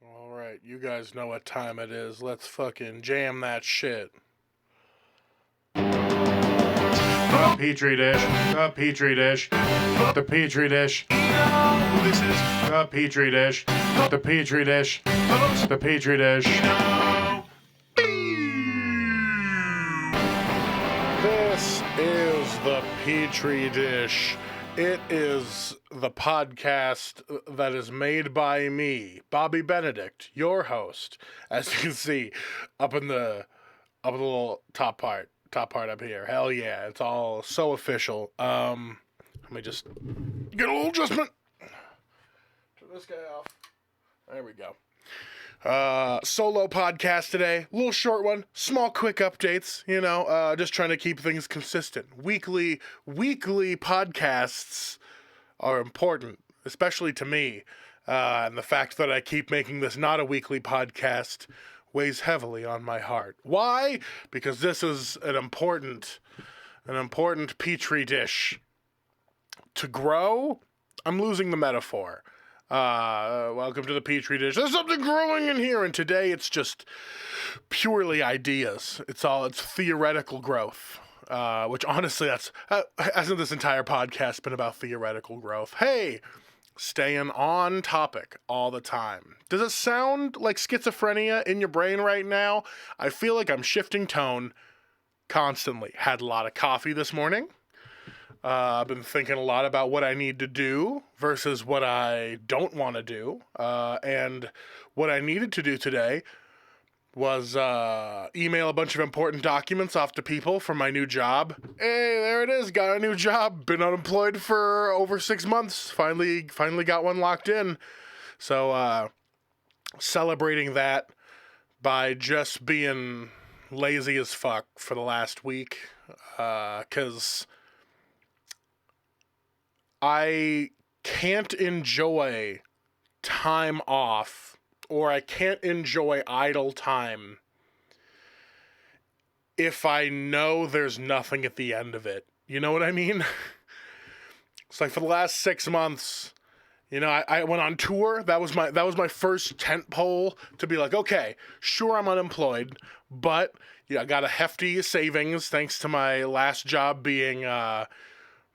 All right, you guys know what time it is. Let's fucking jam that shit. The Petri dish, the Petri dish, the Petri dish. This is the Petri dish, the Petri dish, the Petri dish. This is the Petri dish. It is the podcast that is made by me, Bobby Benedict, your host. As you can see, up in the little top part up here. Hell yeah, it's all so official. Let me just get a little adjustment. Turn this guy off. There we go. Solo podcast today, little short one, small quick updates, just trying to keep things consistent. Weekly podcasts are important, especially to me, and the fact that I keep making this not a weekly podcast weighs heavily on my heart. Why? Because this is an important petri dish. To grow, I'm losing the metaphor. Welcome to the Petri dish. There's something growing in here, and today it's just purely ideas. It's theoretical growth. Which honestly, hasn't this entire podcast been about theoretical growth? Hey, staying on topic all the time. Does it sound like schizophrenia in your brain right now? I feel like I'm shifting tone constantly. Had a lot of coffee this morning. I've been thinking a lot about what I need to do versus what I don't want to do. And what I needed to do today was email a bunch of important documents off to people for my new job. Hey, there it is. Got a new job. Been unemployed for over 6 months. Finally got one locked in. So celebrating that by just being lazy as fuck for the last week. Because I can't enjoy time off, or I can't enjoy idle time if I know there's nothing at the end of it. You know what I mean? It's like for the last 6 months, I went on tour. That was my first tent pole to be like, okay, sure, I'm unemployed, but I got a hefty savings thanks to my last job being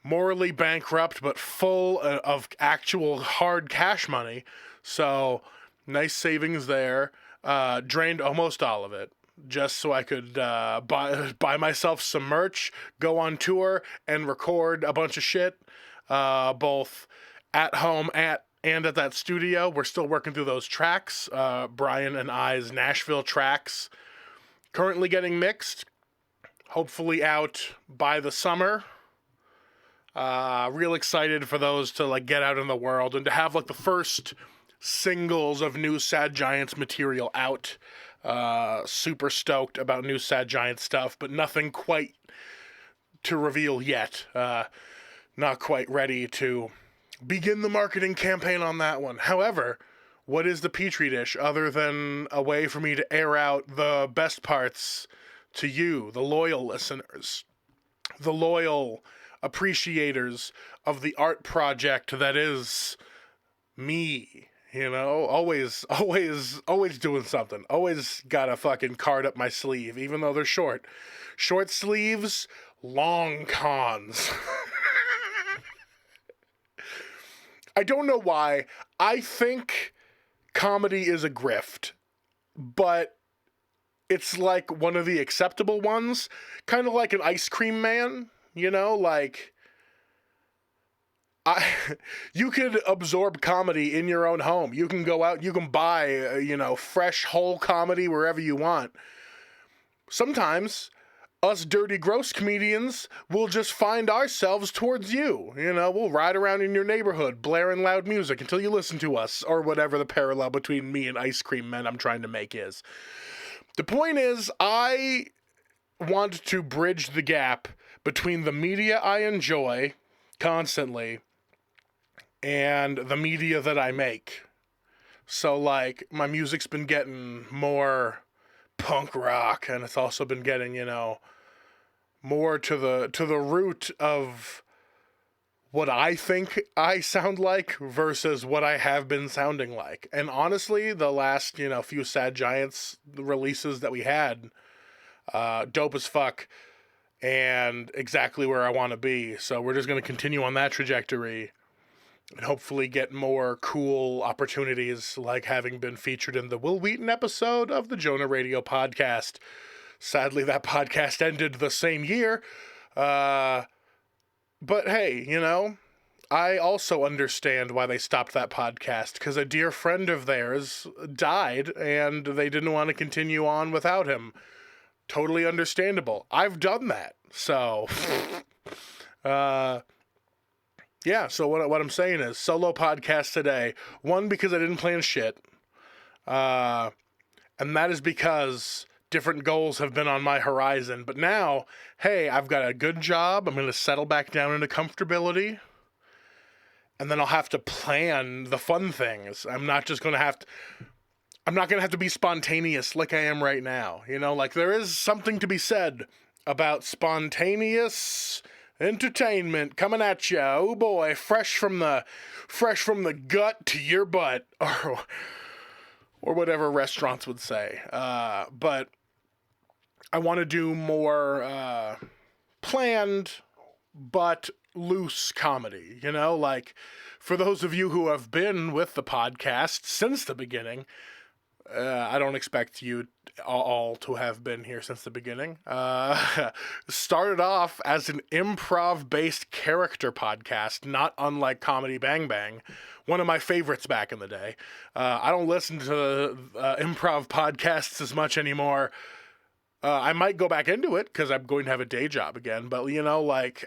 morally bankrupt, but full of actual hard cash money. So nice savings there. Drained almost all of it just so I could buy myself some merch, go on tour, and record a bunch of shit, both at home and at that studio. We're still working through those tracks. Brian and I's Nashville tracks currently getting mixed. Hopefully out by the summer. Real excited for those to get out in the world and to have the first singles of new Sad Giants material out. Super stoked about new Sad Giants stuff, but nothing quite to reveal yet. Not quite ready to begin the marketing campaign on that one. However, what is the Petri dish other than a way for me to air out the best parts to you, the loyal listeners, the loyal appreciators of the art project that is me, always doing something, always got a fucking card up my sleeve, even though they're short sleeves, long cons. I don't know why. I think comedy is a grift, but it's one of the acceptable ones, kind of like an ice cream man. You could absorb comedy in your own home. You can go out, you can buy, fresh, whole comedy wherever you want. Sometimes us dirty, gross comedians will just find ourselves towards you. We'll ride around in your neighborhood, blaring loud music until you listen to us, or whatever the parallel between me and ice cream men I'm trying to make is. The point is, I want to bridge the gap between the media I enjoy constantly and the media that I make. So my music's been getting more punk rock, and it's also been getting, more to the root of what I think I sound like versus what I have been sounding like. And honestly, the last, few Sad Giants releases that we had, dope as fuck and exactly where I want to be. So we're just going to continue on that trajectory and hopefully get more cool opportunities like having been featured in the Will Wheaton episode of the Jonah Radio podcast. Sadly, that podcast ended the same year. But hey, I also understand why they stopped that podcast, because a dear friend of theirs died and they didn't want to continue on without him. Totally understandable. I've done that. So, yeah, so what I'm saying is solo podcast today. One, because I didn't plan shit. And that is because different goals have been on my horizon. But now, hey, I've got a good job. I'm going to settle back down into comfortability. And then I'll have to plan the fun things. I'm not going to have to be spontaneous like I am right now. There is something to be said about spontaneous entertainment coming at you. Oh boy, fresh from the gut to your butt, or whatever restaurants would say. But I want to do more planned but loose comedy, for those of you who have been with the podcast since the beginning. I don't expect you all to have been here since the beginning. Started off as an improv-based character podcast, not unlike Comedy Bang Bang, one of my favorites back in the day. I don't listen to improv podcasts as much anymore. I might go back into it because I'm going to have a day job again, but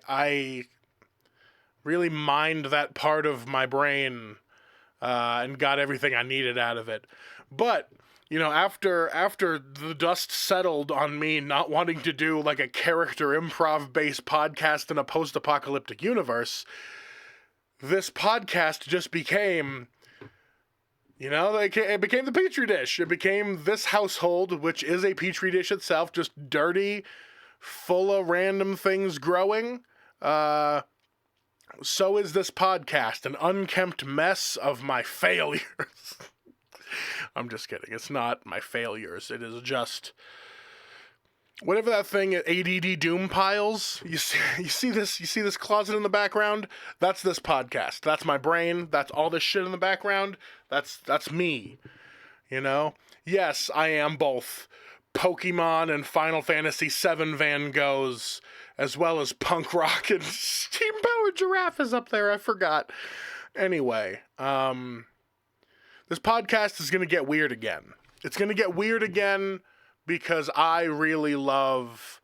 I really mined that part of my brain and got everything I needed out of it. But, after the dust settled on me not wanting to do like a character improv-based podcast in a post-apocalyptic universe, this podcast just became, it became the Petri dish. It became this household, which is a Petri dish itself, just dirty, full of random things growing. So is this podcast, an unkempt mess of my failures. I'm just kidding. It's not my failures. It is just whatever that thing at ADD Doom piles. You see this closet in the background? That's this podcast. That's my brain. That's all this shit in the background. That's me. Yes, I am both Pokemon and Final Fantasy VII Van Goghs, as well as punk rock, and Steam Powered Giraffe is up there. I forgot. Anyway, this podcast is going to get weird again. It's going to get weird again because I really love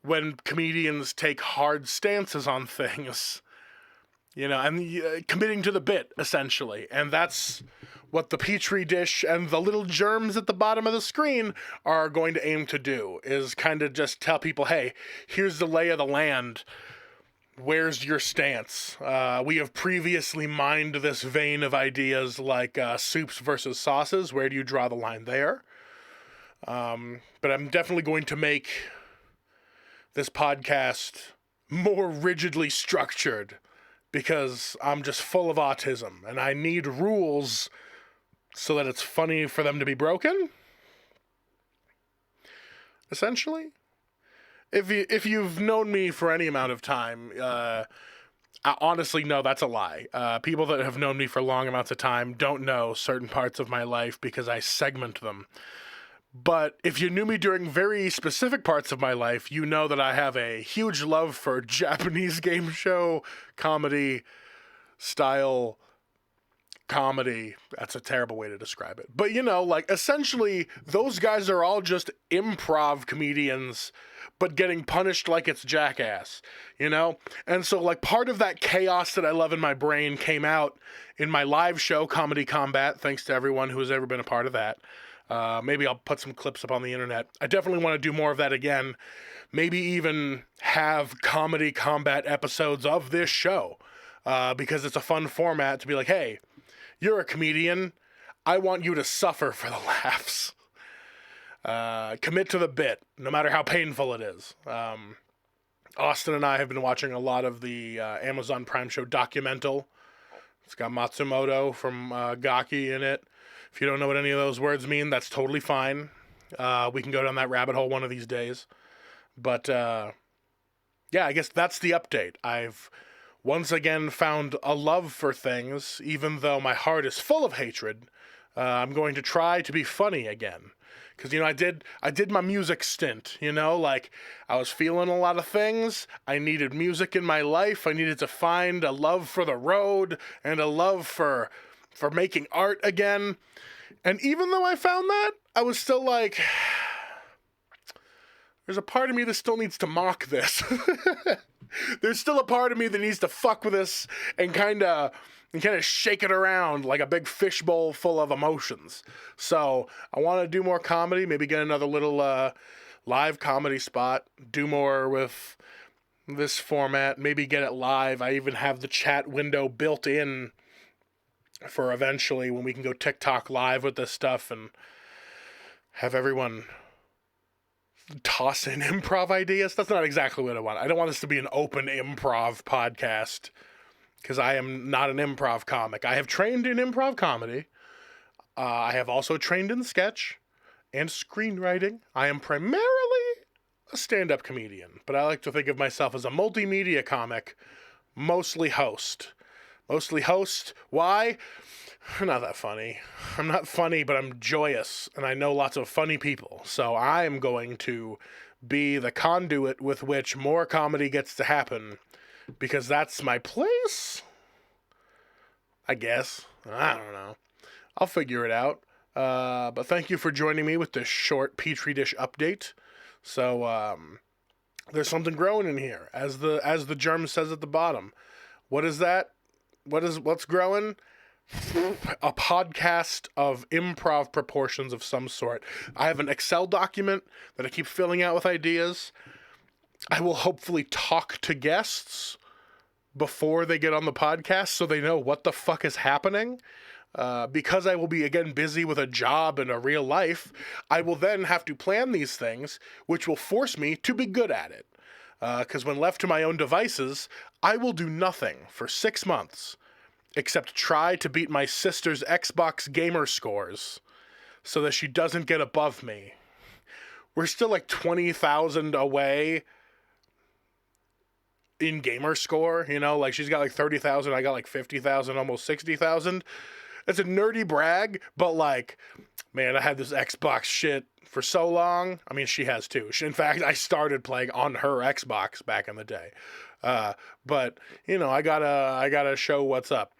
when comedians take hard stances on things, and committing to the bit, essentially. And that's what the Petri dish and the little germs at the bottom of the screen are going to aim to do, is kind of just tell people, hey, here's the lay of the land. Where's your stance? We have previously mined this vein of ideas like soups versus sauces. Where do you draw the line there? But I'm definitely going to make this podcast more rigidly structured because I'm just full of autism and I need rules so that it's funny for them to be broken. Essentially. If you've known me for any amount of time, honestly, no, that's a lie. People that have known me for long amounts of time don't know certain parts of my life because I segment them. But if you knew me during very specific parts of my life, you know that I have a huge love for Japanese game show comedy style comedy. That's a terrible way to describe it. But, essentially, those guys are all just improv comedians, but getting punished like it's Jackass, And so, part of that chaos that I love in my brain came out in my live show, Comedy Combat, thanks to everyone who has ever been a part of that. Maybe I'll put some clips up on the internet. I definitely want to do more of that again. Maybe even have Comedy Combat episodes of this show, because it's a fun format to be like, hey, you're a comedian. I want you to suffer for the laughs. Commit to the bit, no matter how painful it is. Austin and I have been watching a lot of the Amazon Prime show Documental. It's got Matsumoto from Gaki in it. If you don't know what any of those words mean, that's totally fine. We can go down that rabbit hole one of these days. But, yeah, I guess that's the update. I've once again found a love for things, even though my heart is full of hatred. I'm going to try to be funny again. Because, I did my music stint, like I was feeling a lot of things. I needed music in my life. I needed to find a love for the road and a love for making art again. And even though I found that, I was still like, there's a part of me that still needs to mock this. There's still a part of me that needs to fuck with this and kind of shake it around like a big fishbowl full of emotions. So I want to do more comedy, maybe get another little live comedy spot, do more with this format, maybe get it live. I even have the chat window built in for eventually when we can go TikTok live with this stuff and have everyone toss in improv ideas. That's not exactly what I want. I don't want this to be an open improv podcast because I am not an improv comic. I have trained in improv comedy. I have also trained in sketch and screenwriting. I am primarily a stand-up comedian, but I like to think of myself as a multimedia comic, mostly host. Mostly host. Why? I'm not that funny. I'm not funny, but I'm joyous, and I know lots of funny people. So I'm going to be the conduit with which more comedy gets to happen, because that's my place, I guess. I don't know. I'll figure it out. But thank you for joining me with this short Petri dish update. So there's something growing in here, as the germ says at the bottom. What is that? What's growing? A podcast of improv proportions of some sort. I have an Excel document that I keep filling out with ideas. I will hopefully talk to guests before they get on the podcast so they know what the fuck is happening. Because I will be, again, busy with a job and a real life, I will then have to plan these things, which will force me to be good at it. Because when left to my own devices, I will do nothing for 6 months except try to beat my sister's Xbox gamer scores so that she doesn't get above me. We're still like 20,000 away in gamer score, like she's got like 30,000, I got like 50,000, almost 60,000. It's a nerdy brag, but like, man, I had this Xbox shit for so long. I mean, she has too. In fact, I started playing on her Xbox back in the day. But I gotta show what's up.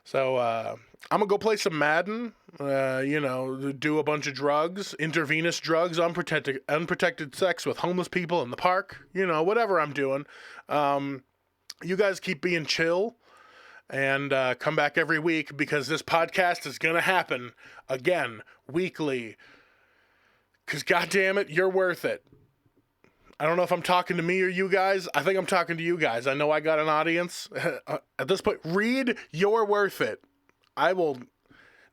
So I'm gonna go play some Madden, do a bunch of drugs, intravenous drugs, unprotected sex with homeless people in the park, whatever I'm doing. You guys keep being chill and come back every week, because this podcast is gonna happen again weekly. Because goddammit, you're worth it. I don't know if I'm talking to me or you guys. I think I'm talking to you guys. I know I got an audience. At this point, read You're Worth It. I will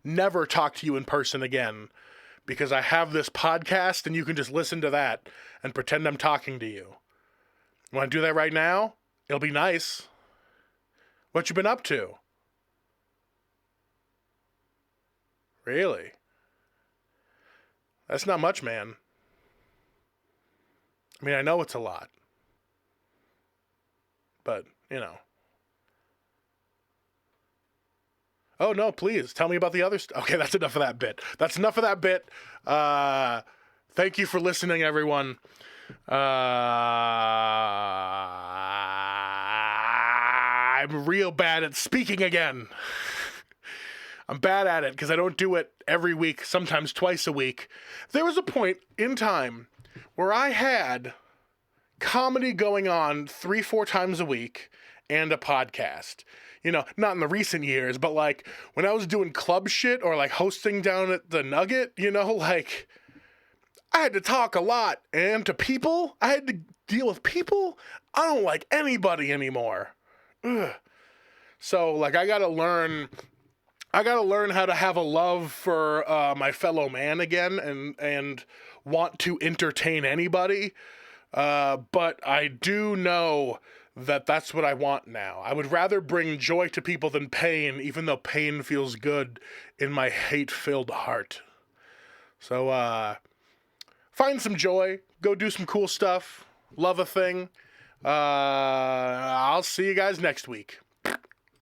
never talk to you in person again because I have this podcast and you can just listen to that and pretend I'm talking to you. Want to do that right now? It'll be nice. What you been up to? Really? That's not much, man. I mean, I know it's a lot. But, Oh, no, please, tell me about the other stuff. Okay, that's enough of that bit. Thank you for listening, everyone. I'm real bad at speaking again. I'm bad at it because I don't do it every week, sometimes twice a week. There was a point in time where I had comedy going on 3-4 times a week and a podcast. Not in the recent years, but like when I was doing club shit or like hosting down at the Nugget, like I had to talk a lot and to people. I had to deal with people. I don't like anybody anymore. Ugh. So like I gotta learn how to have a love for my fellow man again and want to entertain anybody. But I do know that that's what I want now. I would rather bring joy to people than pain, even though pain feels good in my hate-filled heart. So, find some joy. Go do some cool stuff. Love a thing. I'll see you guys next week.